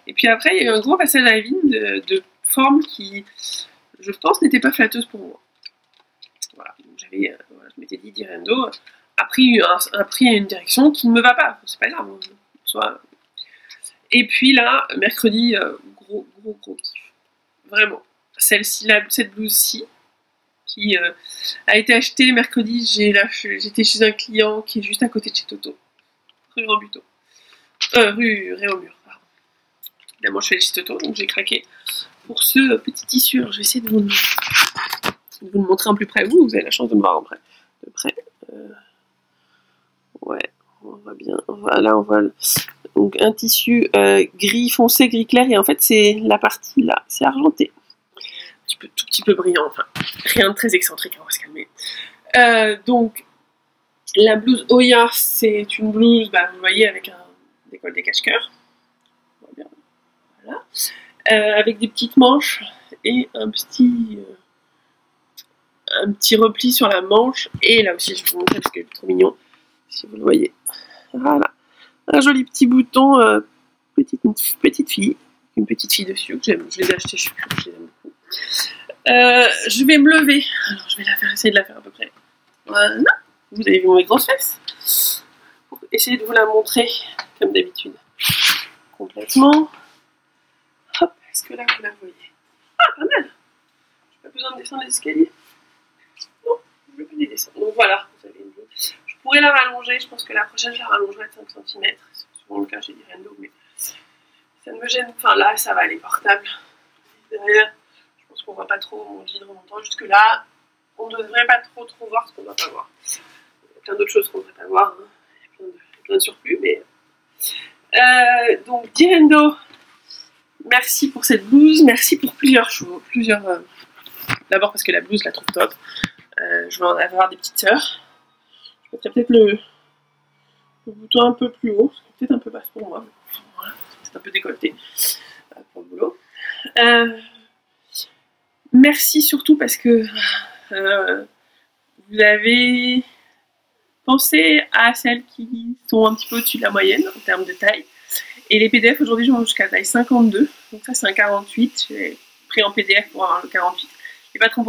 Et puis après, il y a eu un gros passage à la vigne de formes qui, je pense, n'étaient pas flatteuses pour moi. Voilà, donc voilà, je m'étais dit, Direndo a pris une direction qui ne me va pas, c'est pas grave. Soit... Et puis là, mercredi, gros kiff. Vraiment. Cette blouse-ci, qui a été achetée mercredi, j'étais chez un client qui est juste à côté de chez Toto, rue Rambuteau. Rue Réaumur, pardon. Évidemment, je suis allée chez Toto, donc j'ai craqué pour ce petit tissu. Alors, je vais essayer de vous le montrer en plus près. Vous avez la chance de me voir de près. Ouais, on voit bien. Voilà, on voit donc un tissu gris foncé, gris clair, et en fait, c'est la partie là, c'est argenté. Tout petit peu brillant, enfin, rien de très excentrique, on va se calmer. Donc, la blouse Oya, c'est une blouse, vous voyez, avec un décolleté cache-cœur. Voilà. Avec des petites manches et un petit repli sur la manche. Et là aussi, je vais vous montrer parce qu'il est trop mignon, si vous le voyez. Voilà. Un joli petit bouton, petite fille. Une petite fille dessus, que j'aime. Je les ai achetés, je les aime beaucoup. Je vais me lever. Alors, je vais essayer de la faire à peu près. Voilà. Vous avez vu mes grosses fesses. essayer de vous la montrer, comme d'habitude, complètement. Hop, est-ce que là vous la voyez? Ah, pas mal! J'ai pas besoin de descendre les escaliers. Non, je veux pas les descendre. Donc voilà, vous avez une blouse. Je pourrais la rallonger, je pense que la prochaine je la rallongerai de 5 cm. C'est souvent le cas chez Direndo, mais ça ne me gêne. Enfin là, ça va, elle est portable. Derrière, je pense qu'on voit pas trop mon guide remontant. Jusque là, on ne devrait pas trop voir ce qu'on ne doit pas voir. Il y a plein d'autres choses qu'on ne devrait pas voir. Hein. Il y a plein de surplus, mais. Donc Direndo, merci pour cette blouse, merci pour plusieurs choses. D'abord parce que la blouse, je la trouve top. Je vais en avoir des petites sœurs. Je mettrai peut-être le bouton un peu plus haut, peut-être un peu basse pour moi. Voilà, c'est un peu décolleté pour le boulot. Merci surtout parce que vous avez pensé à celles qui sont un petit peu au-dessus de la moyenne en termes de taille. Et les PDF aujourd'hui, je monte jusqu'à taille 52. Donc ça, c'est un 48. J'ai pris en PDF pour avoir le 48. Les patrons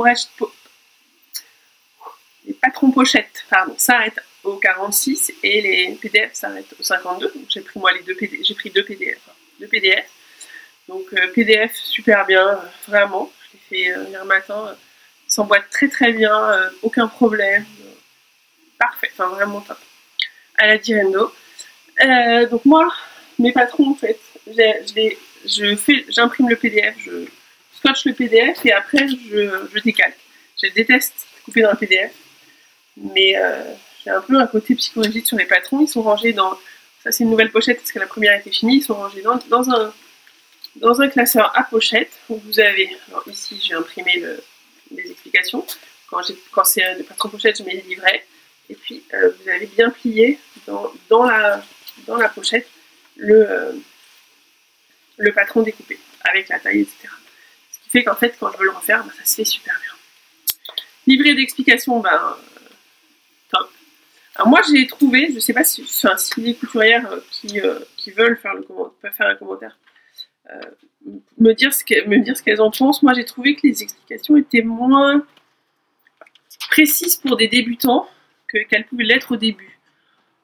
pochettes, pardon, s'arrêtent au 46 et les PDF s'arrêtent au 52. Donc j'ai pris moi j'ai pris deux PDF. Donc PDF super bien, vraiment. Je l'ai fait hier matin. S'emboîte très très bien, aucun problème. Parfait, enfin vraiment top. À la Direndo. Donc moi, mes patrons en fait, j'imprime le PDF, je scotche le PDF et après je décalque. Je déteste couper dans le PDF, mais j'ai un peu un côté psychorigide sur les patrons. Ils sont rangés dans, ça c'est une nouvelle pochette parce que la première était finie, ils sont rangés dans un classeur à pochette où vous avez, alors ici j'ai imprimé les explications, quand c'est le patron pochette je mets les livrets, et puis vous avez bien plié dans la pochette le patron découpé avec la taille, etc. Ce qui fait qu'en fait quand je veux le refaire, ça se fait super bien. Livret d'explications, top. Alors moi j'ai trouvé, je sais pas si les couturières qui veulent peuvent faire un commentaire, me dire ce qu'elles en pensent. Moi j'ai trouvé que les explications étaient moins précises pour des débutants qu'elles pouvaient l'être au début.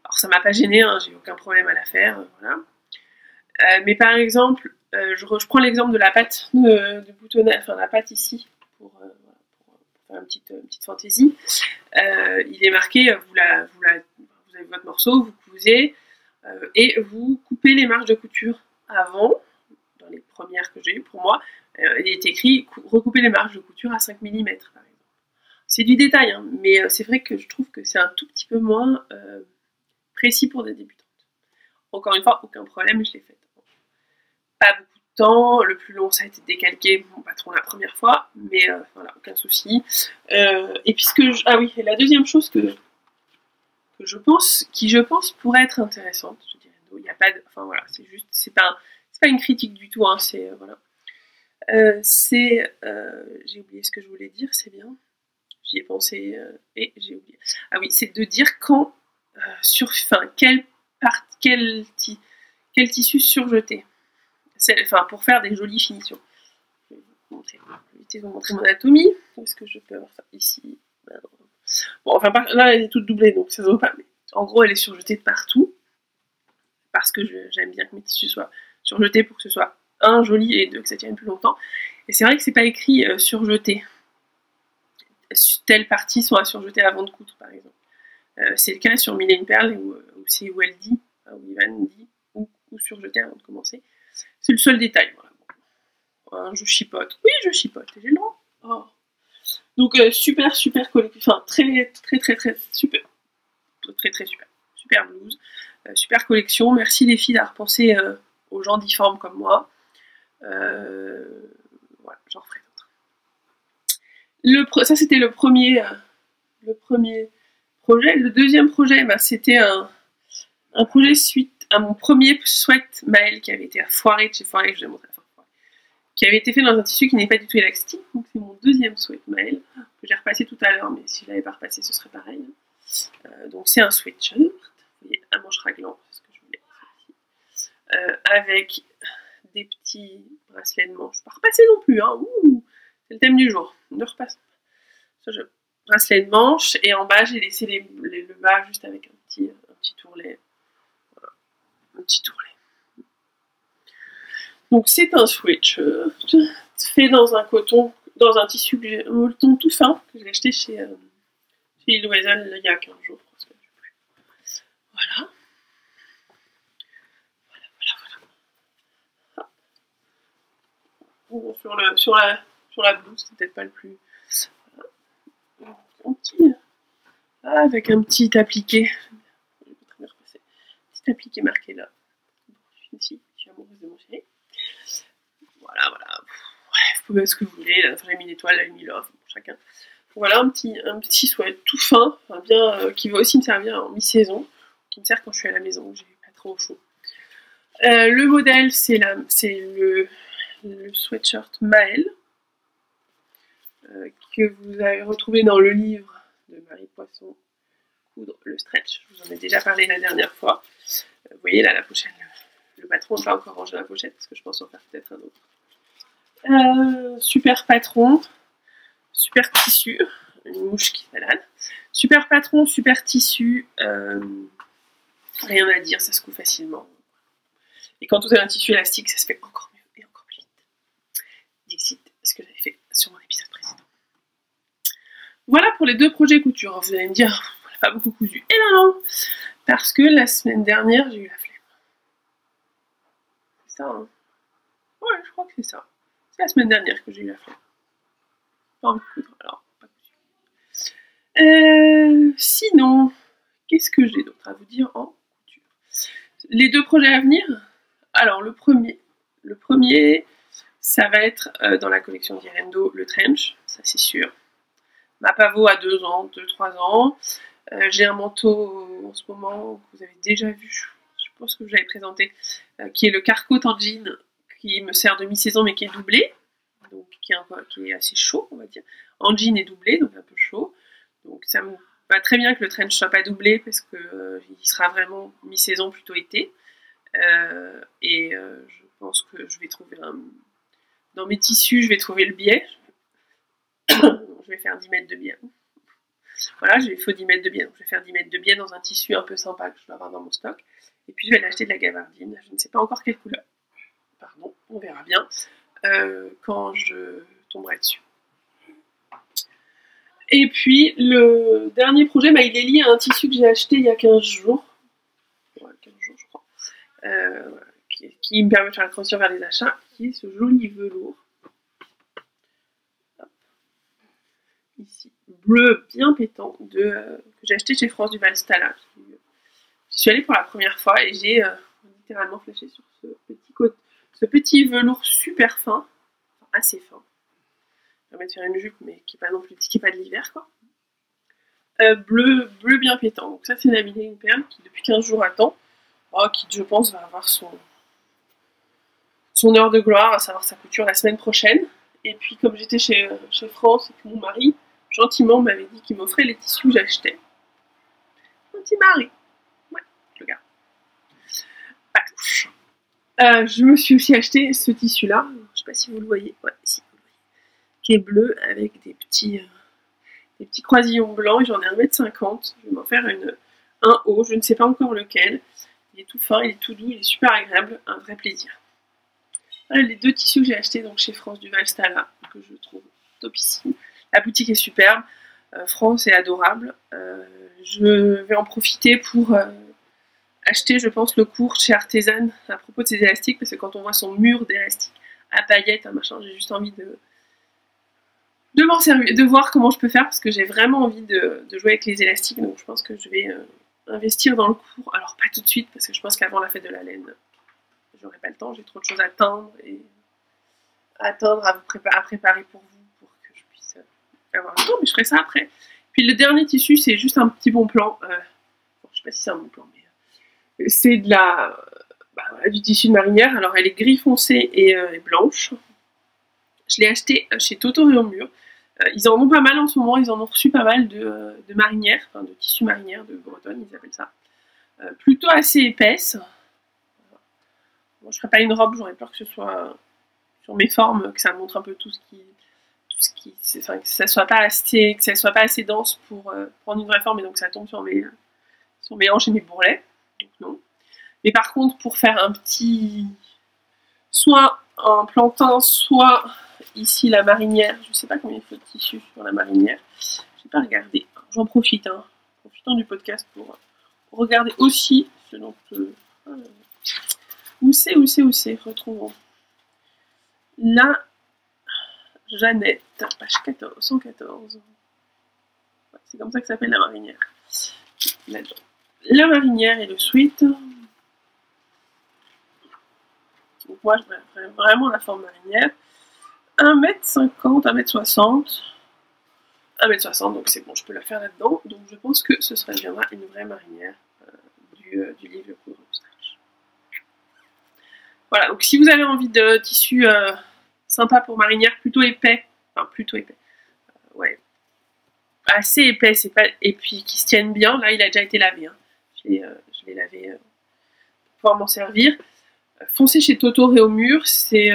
Alors ça m'a pas gêné, hein, j'ai aucun problème à la faire, voilà. Mais par exemple, je prends l'exemple de la pâte de boutonnage, enfin la pâte ici, pour faire une petite fantaisie. Il est marqué, vous avez votre morceau, vous cousez, et vous coupez les marges de couture avant, dans les premières que j'ai eues pour moi, il est écrit recouper les marges de couture à 5 mm par exemple. C'est du détail, hein, mais c'est vrai que je trouve que c'est un tout petit peu moins précis pour des débutantes. Encore une fois, aucun problème, je l'ai faite. Pas beaucoup de temps, le plus long ça a été décalqué mon patron la première fois, mais voilà, aucun souci. Et puisque ah oui, et la deuxième chose que je pense pourrait être intéressante, je dirais, il n'y a pas de, enfin voilà, c'est pas une critique du tout, hein, c'est voilà. J'ai oublié ce que je voulais dire, c'est bien. J'y ai pensé et j'ai oublié. Ah oui, c'est de dire quand quel tissu surjeter. Pour faire des jolies finitions. Je vais vous montrer mon anatomie. Est-ce que je peux avoir ça ici? Bon, enfin là elle est toute doublée donc ça se voit pas. Mais en gros elle est surjetée de partout parce que j'aime bien que mes tissus soient surjetés pour que ce soit joli et que ça tienne plus longtemps. Et c'est vrai que c'est pas écrit surjeté. Telle partie sera surjetée avant de coudre par exemple. C'est le cas sur Mille et une perles où elle dit, où Ivan dit ou surjeter avant de commencer. C'est le seul détail. Voilà. Je chipote. Oui, je chipote. J'ai le droit. Oh. Donc super collection. Enfin très super. Très super. Super blouse. Super collection. Merci les filles d'avoir pensé aux gens difformes comme moi. Voilà, j'en referai d'autres. Ça c'était le premier projet. Le deuxième projet, c'était un projet suite à mon premier sweat Maël qui avait été foiré de chez Foiré, que je vais montrer qui avait été fait dans un tissu qui n'est pas du tout élastique. Donc c'est mon deuxième sweat Maël que j'ai repassé tout à l'heure, mais si je l'avais pas repassé, ce serait pareil. Donc c'est un sweatshirt, vous voyez, à manches raglantes, c'est ce que je voulais. Avec des petits bracelets de manches. Pas repassé non plus, hein. C'est le thème du jour. Ne repasse pas. Bracelet de manches et en bas j'ai laissé le bas juste avec un petit tourlet un petit tourlet. Donc c'est un sweatshirt fait dans un coton, dans un tissu molleton tout fin que j'ai acheté chez Loisel il y a 15 jours. Voilà. Bon, sur la blouse, c'est peut-être pas le plus. Avec un petit appliqué. Petit appliqué marqué là. Ici, je suis amoureuse de mon chéri. Voilà. Bref, vous pouvez mettre ce que vous voulez. Là, j'ai mis une étoile, là, j'ai mis love, pour chacun. Voilà un petit sweat tout fin, enfin bien, qui va aussi me servir en mi-saison, qui me sert quand je suis à la maison, j'ai pas trop chaud. Le modèle, c'est le sweatshirt Maëlle, que vous avez retrouvé dans le livre de Marie Poisson, Coudre le stretch. Je vous en ai déjà parlé la dernière fois. Vous voyez là la pochette, le patron, je vais encore ranger la pochette parce que je pense en faire peut-être un autre. Super patron, super tissu, une mouche qui balade. Super patron, super tissu, rien à dire, ça se coud facilement. Et quand vous avez un tissu élastique, ça se fait encore mieux et encore plus vite. Dixit, ce que j'avais fait sur mon épisode précédent. Voilà pour les 2 projets couture. Vous allez me dire, on n'a pas beaucoup cousu. Et non, parce que la semaine dernière, j'ai eu la flemme. C'est ça, hein? Ouais, je crois que c'est ça. C'est la semaine dernière que j'ai eu la flemme. Pas envie de coudre, alors pas cousu. Sinon, qu'est-ce que j'ai d'autre à vous dire en couture? Les 2 projets à venir. Alors le premier, ça va être dans la collection d'Irendo, le trench, ça c'est sûr. Ma pavot a 2-3 ans. J'ai un manteau en ce moment que vous avez déjà vu, je pense que je l'avais présenté, qui est le carco en jean, qui me sert de mi-saison mais qui est doublé, donc qui est assez chaud, on va dire. En jean et doublé, donc un peu chaud. Donc ça me va très bien que le trench soit pas doublé parce que il sera vraiment mi-saison plutôt été. Je pense que je vais trouver dans mes tissus, je vais trouver le biais. Je vais faire 10 mètres de biais. Voilà, il faut 10 mètres de biais. Donc je vais faire 10 mètres de biais dans un tissu un peu sympa que je dois avoir dans mon stock. Et puis je vais l'acheter de la gabardine. Je ne sais pas encore quelle couleur. Pardon, on verra bien quand je tomberai dessus. Et puis le dernier projet, il est lié à un tissu que j'ai acheté il y a 15 jours. Ouais, 15 jours je crois. Qui me permet de faire la transition vers les achats, qui est ce joli velours. Ici, bleu bien pétant, que j'ai acheté chez France Duval Stala. J'y suis allée pour la première fois et j'ai littéralement flashé sur ce petit velours super fin, enfin, assez fin. Ça permet de faire une jupe, mais qui n'est pas non plus, qui n'est pas de l'hiver, quoi. Bleu bien pétant. Donc ça, c'est Naminé, une perle qui depuis 15 jours attend, qui je pense va avoir son heure de gloire, à savoir sa couture la semaine prochaine. Et puis comme j'étais chez France et que mon mari gentiment m'avait dit qu'il m'offrait les tissus que j'achetais. Mon petit mari. Ouais, je le garde. Pas touche. Je me suis aussi acheté ce tissu-là. Je sais pas si vous le voyez. Ouais, si vous le voyez. Qui est bleu avec des petits croisillons blancs. J'en ai 1,50 m. Je vais m'en faire un haut. Je ne sais pas encore lequel. Il est tout fin, il est tout doux, il est super agréable. Un vrai plaisir. Voilà les 2 tissus que j'ai achetés donc chez France Duval Stala, que je trouve topissime. La boutique est superbe, France est adorable. Je vais en profiter pour acheter, je pense, le cours chez Artisan à propos de ces élastiques, parce que quand on voit son mur d'élastiques à paillettes, machin, j'ai juste envie de m'en servir, de voir comment je peux faire, parce que j'ai vraiment envie de jouer avec les élastiques, donc je pense que je vais investir dans le cours. Alors pas tout de suite, parce que je pense qu'avant la fête de la laine, j'aurai pas le temps, j'ai trop de choses à teindre à préparer pour vous, pour que je puisse avoir le temps, mais je ferai ça après. Puis le dernier tissu, c'est juste un petit bon plan. Bon, je sais pas si c'est un bon plan, mais c'est du tissu de marinière. Alors elle est gris foncé et blanche. Je l'ai acheté chez Toto et au mur. Ils en ont pas mal en ce moment, ils en ont reçu pas mal de marinières, enfin de tissu marinière, de bretonne, ils appellent ça. Plutôt assez épaisse. Bon, je ferai pas une robe, j'aurais peur que ce soit sur mes formes, que ça montre un peu tout ce qui enfin, que ça soit pas assez dense pour prendre une vraie forme et donc ça tombe sur mes hanches et mes bourrelets. Donc non. Mais par contre, pour faire un petit... soit un plantain, soit ici la marinière. Je ne sais pas combien il faut de tissu sur la marinière. Je n'ai pas regardé. J'en profite, hein. Profitons du podcast pour regarder aussi ce dont... où c'est, retrouvons. La Jeannette, page 14, 114. C'est comme ça que s'appelle la marinière. Là-dedans. La marinière et le sweat. Donc moi, je préfère vraiment la forme marinière. 1m50, 1m60. 1m60, donc c'est bon, je peux la faire là-dedans. Donc je pense que ce deviendra une vraie marinière du livre Le Coudre Moustache. Voilà, donc si vous avez envie de tissu sympa pour marinière, plutôt épais, ouais, assez épais, c'est pas, et puis qui se tiennent bien. Là, il a déjà été lavé, hein. Je l'ai lavé pour pouvoir m'en servir. Foncez chez Toto Réaumur, c'est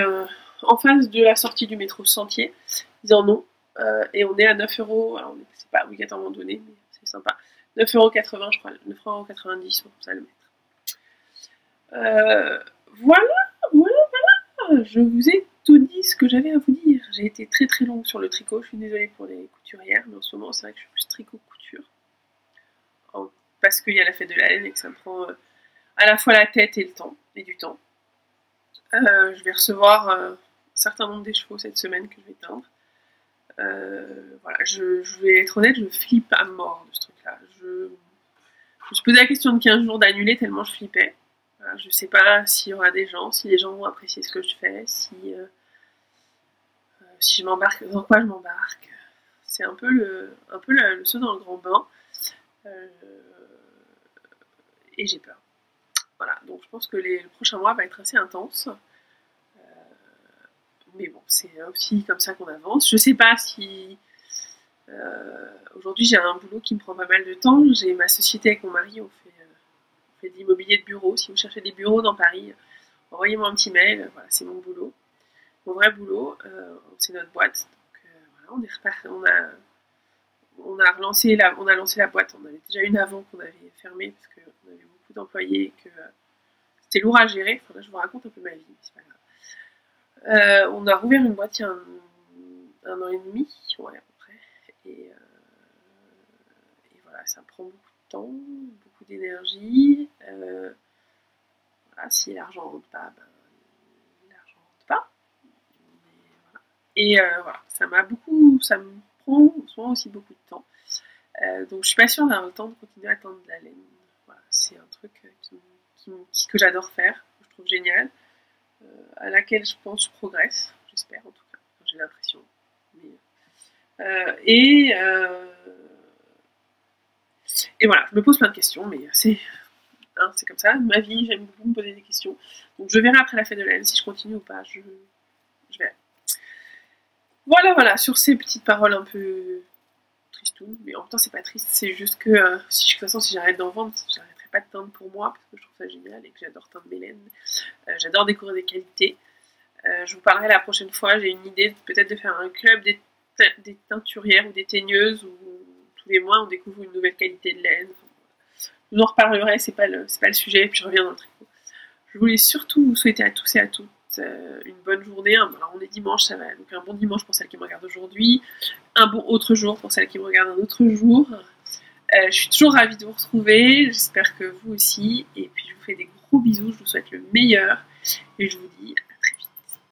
en face de la sortie du métro Sentier. Ils en ont, et on est à 9 €. Alors, c'est pas obligatoirement donné, mais c'est sympa. 9,80 € je crois, 9,90 € pour ça le mettre. Voilà. Je vous ai tout dit ce que j'avais à vous dire. J'ai été très très longue sur le tricot. Je suis désolée pour les couturières, mais en ce moment, c'est vrai que je suis plus tricot-couture. Parce qu'il y a la fête de la laine et que ça me prend à la fois la tête et le temps, et du temps. Je vais recevoir un certain nombre d'écheveaux cette semaine que je vais teindre. Voilà, je vais être honnête, je flippe à mort de ce truc-là. Je me suis posé la question de 15 jours d'annuler tellement je flippais. Je ne sais pas s'il y aura des gens, si les gens vont apprécier ce que je fais, si je m'embarque, dans quoi je m'embarque. C'est un peu le saut dans le grand bain. Et j'ai peur. Voilà, donc je pense que le prochain mois va être assez intense. Mais bon, c'est aussi comme ça qu'on avance. Je sais pas si... aujourd'hui, j'ai un boulot qui me prend pas mal de temps. J'ai ma société avec mon mari, on fait de l'immobilier de bureau. Si vous cherchez des bureaux dans Paris, envoyez-moi un petit mail. Voilà, c'est mon boulot. Mon vrai boulot, c'est notre boîte. Donc, voilà, on est reparti. On a lancé la boîte. On avait déjà une avant qu'on avait fermée parce qu'on avait beaucoup d'employés et que c'était lourd à gérer. Enfin, là, je vous raconte un peu ma vie, mais c'est pas grave. On a rouvert une boîte il y a un an et demi, ouais, à peu près. Et voilà, ça prend beaucoup de temps, beaucoup d'énergie. Voilà, si l'argent rentre pas, ben, l'argent rentre pas. Mais, voilà. Et voilà, ça me prend en ce moment aussi beaucoup de temps. Donc je suis pas sûre d'avoir le temps de continuer à tendre de la laine. Voilà, c'est un truc que j'adore faire, que je trouve génial. À laquelle je pense je progresse, j'espère en tout cas, enfin, j'ai l'impression. Et voilà, je me pose plein de questions, mais c'est comme ça, ma vie, j'aime beaucoup me poser des questions. Donc je verrai après la fête de la laine si je continue ou pas, je verrai. Voilà, sur ces petites paroles un peu tristounes, mais en même temps c'est pas triste, c'est juste que de toute façon si j'arrête d'en vendre, j'arrêterai pas de teindre pour moi, parce que je trouve ça génial et que j'adore teindre mes laines. J'adore découvrir des qualités. Je vous parlerai la prochaine fois, j'ai une idée peut-être de faire un club des teinturières ou des teigneuses où tous les mois on découvre une nouvelle qualité de laine. Je vous en reparlerai, c'est pas le sujet, et puis je reviens dans le tricot. Je voulais surtout vous souhaiter à tous et à toutes une bonne journée. Alors on est dimanche, ça va, donc un bon dimanche pour celles qui me regardent aujourd'hui, un bon autre jour pour celles qui me regardent un autre jour. Je suis toujours ravie de vous retrouver, j'espère que vous aussi, et puis je vous fais des gros bisous, je vous souhaite le meilleur, et je vous dis